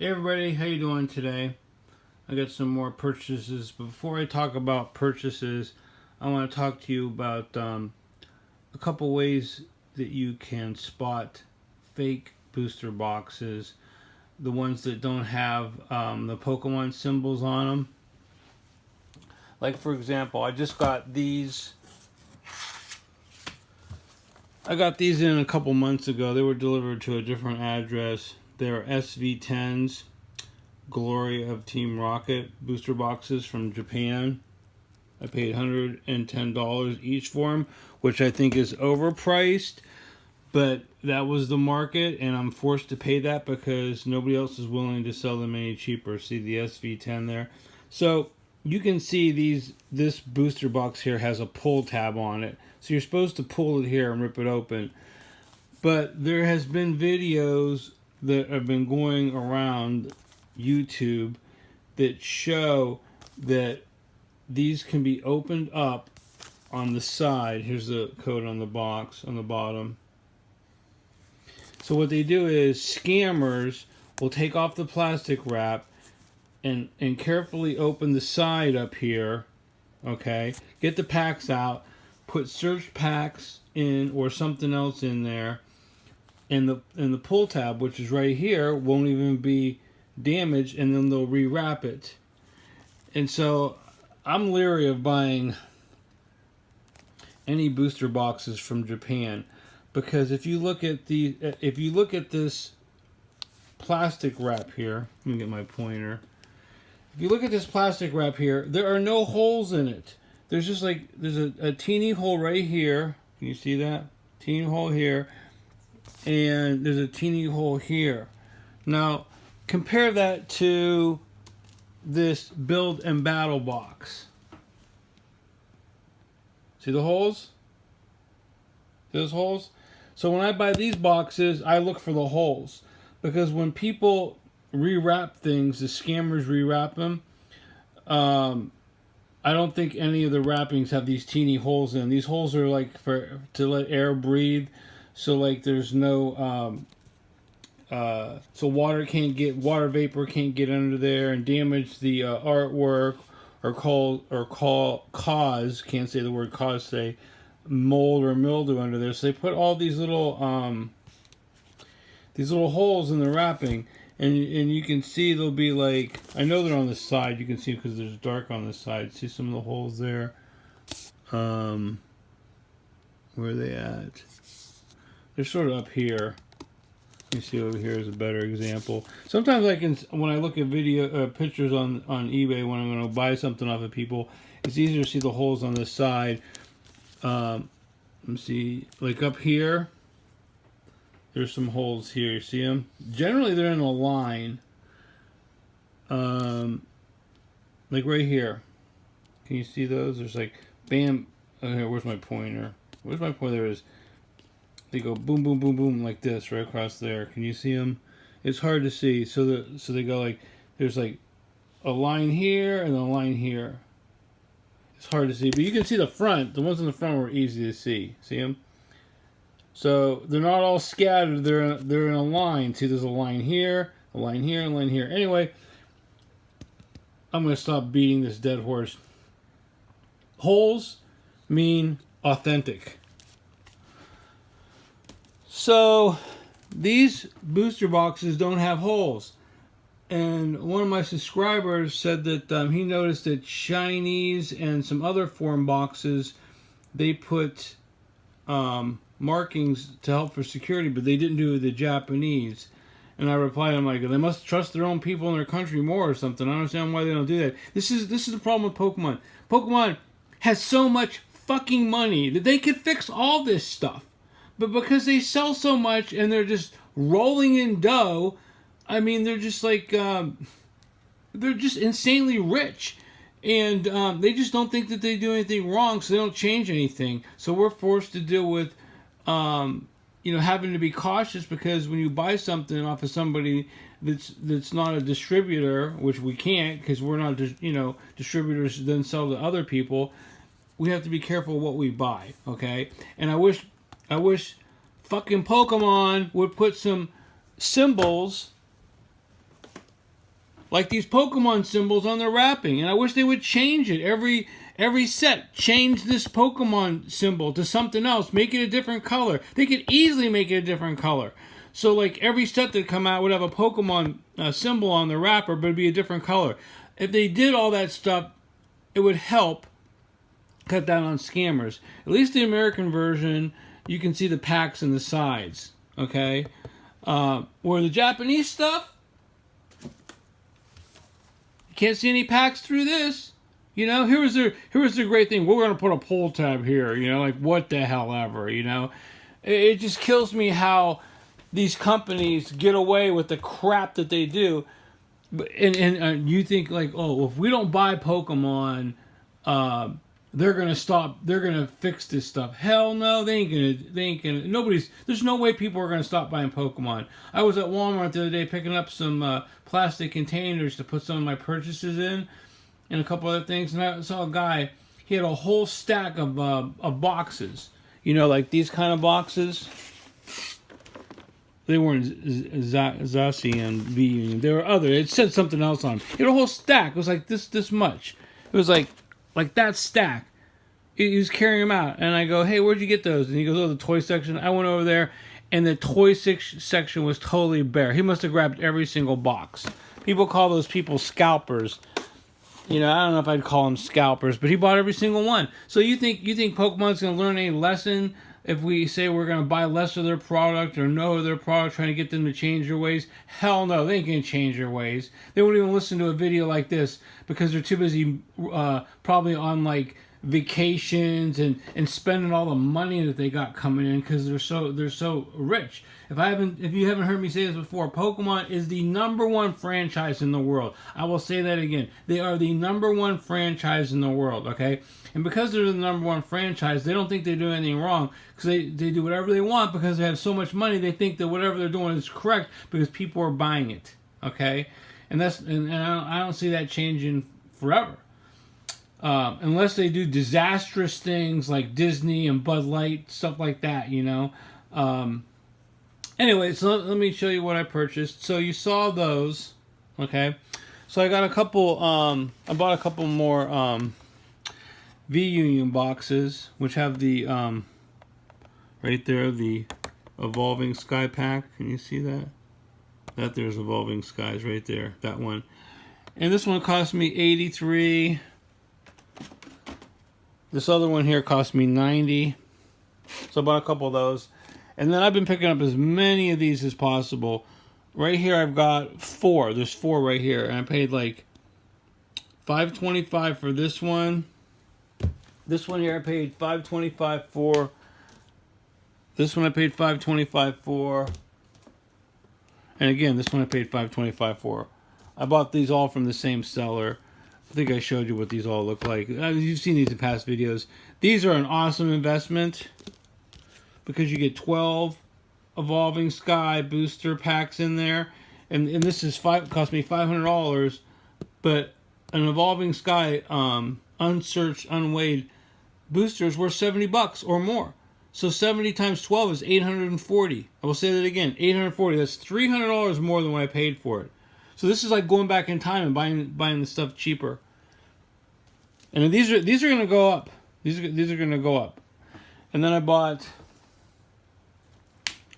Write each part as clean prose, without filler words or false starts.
Hey everybody, how you doing today? I got some more purchases. But before I talk about purchases, I want to talk to you about a couple ways that you can spot fake booster boxes, the ones that don't have the Pokemon symbols on them. Like for example, I just got these. I got these in a couple months ago. They were delivered to a different address. They're SV10s, Glory of Team Rocket booster boxes from Japan. I paid $110 each for them, which I think is overpriced, but that was the market, and I'm forced to pay that because nobody else is willing to sell them any cheaper. See the SV10 there? So you can see this booster box here has a pull tab on it. So you're supposed to pull it here and rip it open. But there has been videos that have been going around YouTube that show that these can be opened up on the side. Here's the code on the box on the bottom. So what they do is scammers will take off the plastic wrap and carefully open the side up here, okay? Get the packs out, put search packs in or something else in there, and the pull tab, which is right here, won't even be damaged, and then they'll rewrap it. And so I'm leery of buying any booster boxes from Japan, because if you look at this plastic wrap here, let me get my pointer. If you look at this plastic wrap here, there are no holes in it. There's just there's a teeny hole right here. Can you see that? Teeny hole here. And there's a teeny hole here. Now, compare that to this Build and Battle box. See the holes? See those holes? So when I buy these boxes, I look for the holes. Because when people rewrap things, the scammers rewrap them, I don't think any of the wrappings have these teeny holes in them. These holes are like to let air breathe. So like there's no so water vapor can't get under there and damage the artwork or cause, can't say the word cause, say mold or mildew under there. So they put all these little holes in the wrapping, and you can see they'll be like, I know they're on the side, you can see because there's dark on the side. See some of the holes there? Where are they at? They're sort of up here. You see over here is a better example. Sometimes when I look at pictures on eBay when I'm going to buy something off of people, it's easier to see the holes on this side. Let me see, like up here, there's some holes here. You see them? Generally, they're in a line. Like right here. Can you see those? There's like, bam. Okay, where's my pointer? Where's my pointer? There it is. They go boom, boom, boom, boom like this right across there. Can you see them? It's hard to see. So they go like, there's like a line here and a line here. It's hard to see, but you can see the front. The ones in the front were easy to see. See them? So they're not all scattered. They're in a line. See, there's a line here, a line here, a line here. Anyway, I'm going to stop beating this dead horse. Holes mean authentic. So these booster boxes don't have holes. And one of my subscribers said that he noticed that Chinese and some other foreign boxes, they put markings to help for security, but they didn't do it with the Japanese. And I replied, I'm like, they must trust their own people in their country more or something. I don't understand why they don't do that. This is the problem with Pokemon. Pokemon has so much fucking money that they could fix all this stuff. But because they sell so much and they're just rolling in dough, I mean, they're just like, they're just insanely rich. And they just don't think that they do anything wrong, so they don't change anything. So we're forced to deal with, having to be cautious, because when you buy something off of somebody that's not a distributor, which we can't because we're not, distributors then sell to other people, we have to be careful what we buy, okay? And I wish fucking Pokemon would put some symbols like these Pokemon symbols on their wrapping, and I wish they would change it every set. Change this Pokemon symbol to something else. Make it a different color. They could easily make it a different color. So like every set that come out would have a Pokemon symbol on the wrapper, but it'd be a different color. If they did all that stuff, it would help cut down on scammers. At least the American version, you can see the packs and the sides. Okay, where the Japanese stuff, you can't see any packs through this. You know, here was the great thing. We're gonna put a pull tab here. You know, like what the hell ever. You know, it just kills me how these companies get away with the crap that they do. And you think like, oh, if we don't buy Pokemon, they're gonna stop. They're gonna fix this stuff. Hell no, they ain't gonna. There's no way people are gonna stop buying Pokemon. I was at Walmart the other day picking up some plastic containers to put some of my purchases in, and a couple other things. And I saw a guy. He had a whole stack of boxes. You know, like these kind of boxes. They weren't Zacian V Union. There were other. It said something else on them. He had a whole stack. It was like this much. It was like that stack. He was carrying them out. And I go, hey, where'd you get those? And he goes, oh, the toy section. I went over there, and the toy section was totally bare. He must have grabbed every single box. People call those people scalpers. You know, I don't know if I'd call them scalpers, but he bought every single one. So you think Pokemon's going to learn any lesson if we say we're going to buy less of their product or no of their product, trying to get them to change their ways? Hell no, they ain't going to change their ways. They won't even listen to a video like this because they're too busy probably on like vacations and spending all the money that they got coming in because they're so rich. If you haven't heard me say this before, Pokemon is the #1 franchise in the world. I will say that again. They are the #1 franchise in the world, okay? And because they're the #1 franchise, they don't think they do anything wrong because they do whatever they want because they have so much money. They think that whatever they're doing is correct because people are buying it, okay? And I don't see that changing forever. Unless they do disastrous things like Disney and Bud Light, stuff like that, you know. Anyway, so let me show you what I purchased. So you saw those, okay? So I got a couple, I bought a couple more V Union boxes, which have the, right there, the Evolving Sky pack. Can you see that? There's Evolving Skies right there, that one. And this one cost me $83. This other one here cost me $90. So I bought a couple of those. And then I've been picking up as many of these as possible. Right here I've got 4. There's 4 right here. And I paid like $5.25 for this one. This one here I paid $5.25 for. This one I paid $5.25 for. And again, this one I paid $5.25 for. I bought these all from the same seller. I think I showed you what these all look like. You've seen these in past videos. These are an awesome investment because you get 12 Evolving Sky booster packs in there. And this is cost me $500, but an Evolving Sky unsearched, unweighed boosters were $70 or more. So 70 times 12 is $840. I will say that again, $840. That's $300 more than what I paid for it. So this is like going back in time and buying the stuff cheaper. And these are going to go up. These are going to go up. And then I bought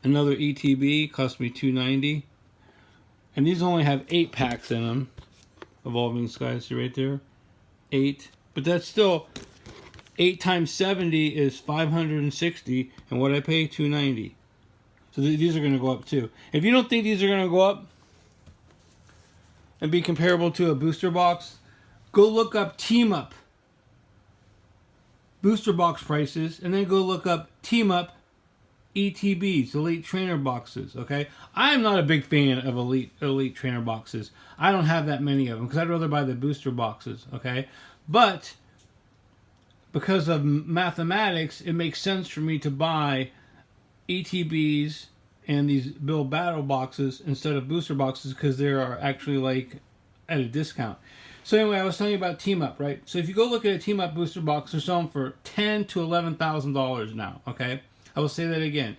another ETB, cost me $290. And these only have 8 packs in them. Evolving Skies, see right there? 8. But that's still 8 times 70 is 560, and what I pay $290. So these are going to go up too. If you don't think these are going to go up and be comparable to a booster box, go look up Team Up booster box prices, and then go look up Team Up ETBs, Elite Trainer boxes, okay? I am not a big fan of Elite Trainer boxes. I don't have that many of them because I'd rather buy the booster boxes, okay? But because of mathematics, it makes sense for me to buy ETBs and these Build Battle boxes instead of booster boxes because they are actually like at a discount. So anyway, I was telling you about Team Up, right? So if you go look at a Team Up booster box, they're selling for $10,000 to $11,000 now, okay? I will say that again.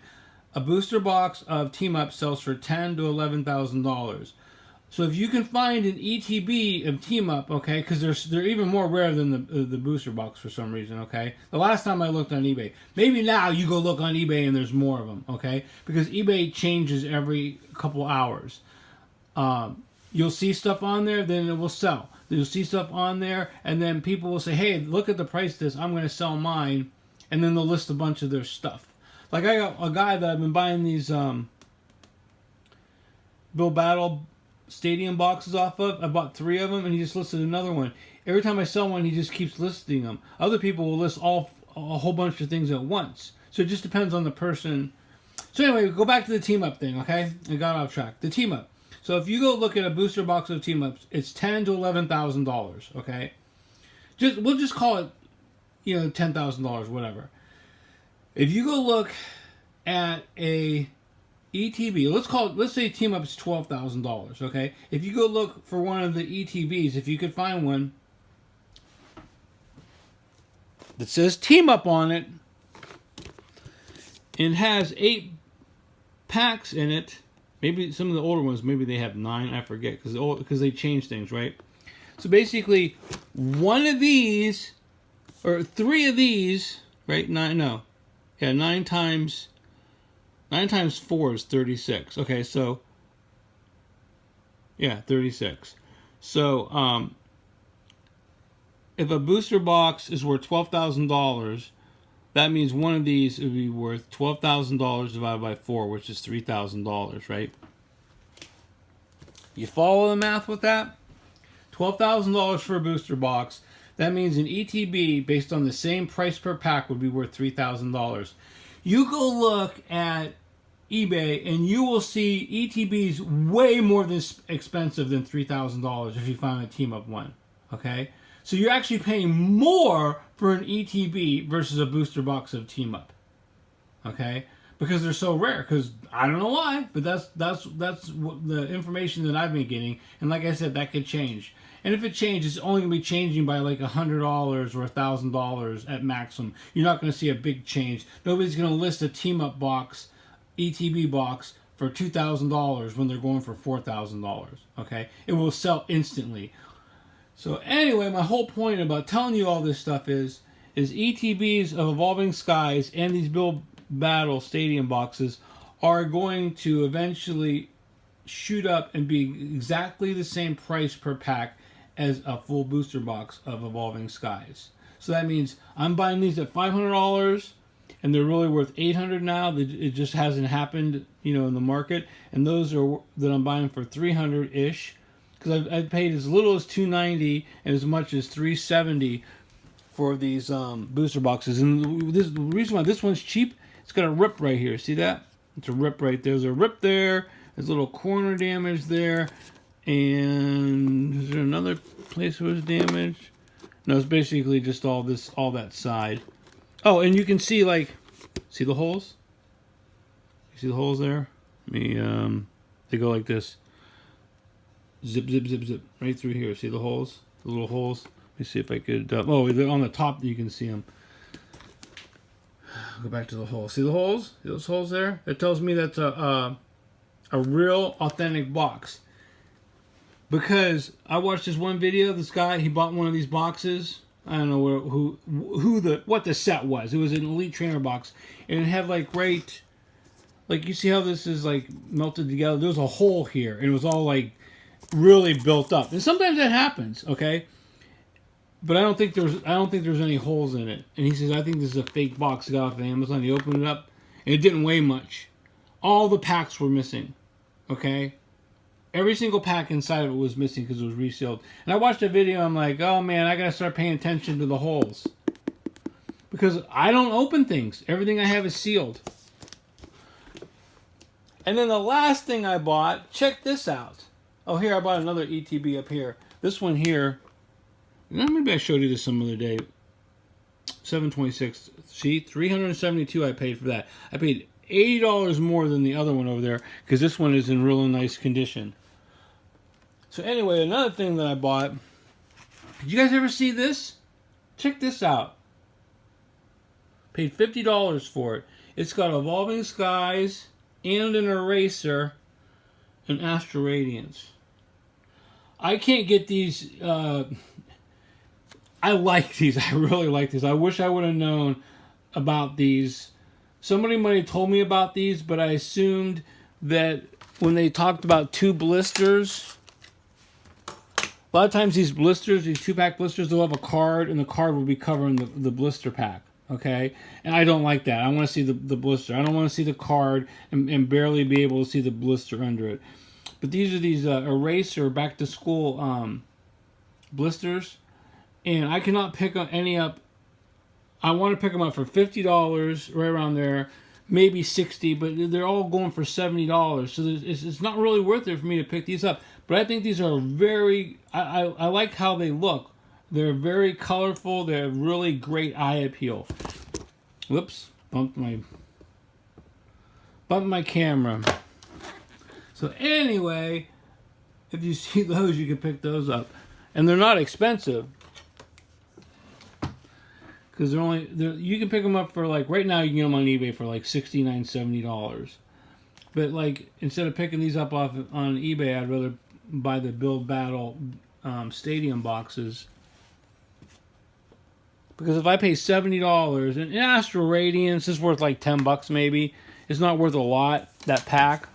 A booster box of Team Up sells for $10,000 to $11,000. So if you can find an ETB of Team Up, okay, because they're even more rare than the booster box for some reason, okay. The last time I looked on eBay, maybe now you go look on eBay and there's more of them, okay, because eBay changes every couple hours. You'll see stuff on there, then it will sell. You'll see stuff on there, and then people will say, "Hey, look at the price of this. I'm going to sell mine," and then they'll list a bunch of their stuff. Like I got a guy that I've been buying these Bill Battle Stadium boxes off of. I bought 3 of them, and he just listed another one. Every time I sell one, he just keeps listing them. Other people will list a whole bunch of things at once. So it just depends on the person. So anyway, go back to the Team Up thing, okay? I got off track. The Team Up. So if you go look at a booster box of Team Ups, it's $10,000 to $11,000, okay? We'll just call it, $10,000, whatever. If you go look at a ETB, let's say Team Up's $12,000, okay? If you go look for one of the ETBs, if you could find one that says Team Up on it and has 8 packs in it, maybe some of the older ones, maybe they have 9, I forget, because they change things, right? So basically, one of these, or 3 of these, right? 9 times 4 is 36. Okay, so, yeah, 36. So, if a booster box is worth $12,000, that means one of these would be worth $12,000 divided by 4, which is $3,000, right? You follow the math with that? $12,000 for a booster box. That means an ETB, based on the same price per pack, would be worth $3,000. You go look at eBay and you will see ETBs way more expensive than $3,000 if you find a Team Up one. Okay? So you're actually paying more for an ETB versus a booster box of Team Up. Okay? Because they're so rare. Because I don't know why, but that's the information that I've been getting. And like I said, that could change. And if it changes, it's only going to be changing by like $100 or $1,000 at maximum. You're not going to see a big change. Nobody's going to list a Team Up box, ETB box, for $2,000 when they're going for $4,000. Okay? It will sell instantly. So anyway, my whole point about telling you all this stuff is ETBs of Evolving Skies and these Bill Battle Stadium boxes are going to eventually shoot up and be exactly the same price per pack as a full booster box of Evolving Skies. So that means I'm buying these at $500 and they're really worth $800 now. It just hasn't happened, in the market. And those are that I'm buying for $300-ish. Because I've paid as little as $290 and as much as $370 for these booster boxes. And the reason why this one's cheap, it's got a rip right here. See that? It's a rip right there. There's a rip there. There's a little corner damage there. And is there another place where it's damaged? No, it's basically just all that side. Oh, and you can see see the holes? You see the holes there? They go like this. Zip, zip, zip, zip. Right through here. See the holes? The little holes? Let me see if I could... they're on the top. You can see them. Go back to the holes. See the holes? See those holes there? It tells me that's a real, authentic box. Because I watched this one video. This guy, he bought one of these boxes. I don't know what the set was. It was an Elite Trainer box. And it had you see how this is melted together? There was a hole here. And it was all really built up, and sometimes that happens, okay? But I don't think there's any holes in it. And he says, I think this is a fake box. He got off of Amazon. He opened it up, and it didn't weigh much. All the packs were missing, okay? Every single pack inside of it was missing because it was resealed. And I watched a video. I'm like, oh man, I gotta start paying attention to the holes because I don't open things. Everything I have is sealed. And then the last thing I bought, check this out. Oh, here, I bought another ETB up here. This one here, maybe I showed you this some other day. 726. See, $372 I paid for that. I paid $80 more than the other one over there because this one is in really nice condition. So anyway, another thing that I bought. Did you guys ever see this? Check this out. Paid $50 for it. It's got Evolving Skies and an eraser and Astral Radiance. I can't get these. I like these. I really like these. I wish I would have known about these. Somebody might have told me about these, but I assumed that when they talked about 2 blisters, a lot of times these blisters, these 2-pack blisters, they'll have a card, and the card will be covering the blister pack. Okay? And I don't like that. I want to see the blister. I don't want to see the card and barely be able to see the blister under it. But these are these eraser back-to-school blisters. And I cannot pick any up. I want to pick them up for $50, right around there, maybe $60, but they're all going for $70. So it's not really worth it for me to pick these up. But I think these are very. I like how they look. They're very colorful. They're really great eye appeal. Whoops, bumped my camera. So anyway, if you see those, you can pick those up, and they're not expensive. Because you can pick them up for, like, right now you can get them on eBay for like $69, $70. But like, instead of picking these up off on eBay, I'd rather buy the Build Battle stadium boxes. Because if I pay $70, and Astral Radiance is worth like $10 maybe. It's not worth a lot, that pack.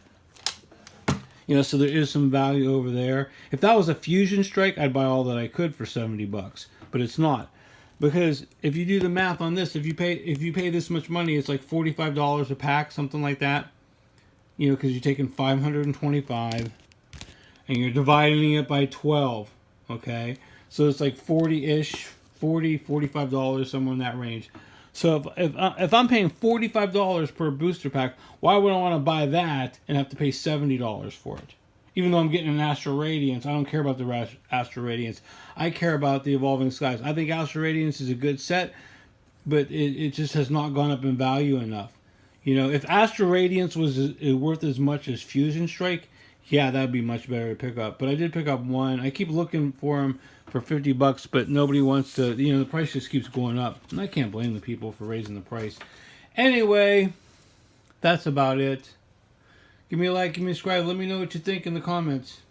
You know, so there is some value over there. If that was a Fusion Strike, I'd buy all that I could for $70. But it's not. Because if you do the math on this, if you pay this much money, it's like $45 a pack, something like that. You know, because you're taking 525 and you're dividing it by 12. Okay, so it's like 40-ish, $45, somewhere in that range. So if I'm paying $45 per booster pack, why would I want to buy that and have to pay $70 for it? Even though I'm getting an Astral Radiance, I don't care about the Astral Radiance. I care about the Evolving Skies. I think Astral Radiance is a good set, but it just has not gone up in value enough. You know, if Astral Radiance was worth as much as Fusion Strike, yeah, that'd be much better to pick up. But I did pick up one. I keep looking for them for $50, but nobody wants to. You know, the price just keeps going up, and I can't blame the people for raising the price. Anyway, that's about it. Give me a like, give me a subscribe. Let me know what you think in the comments.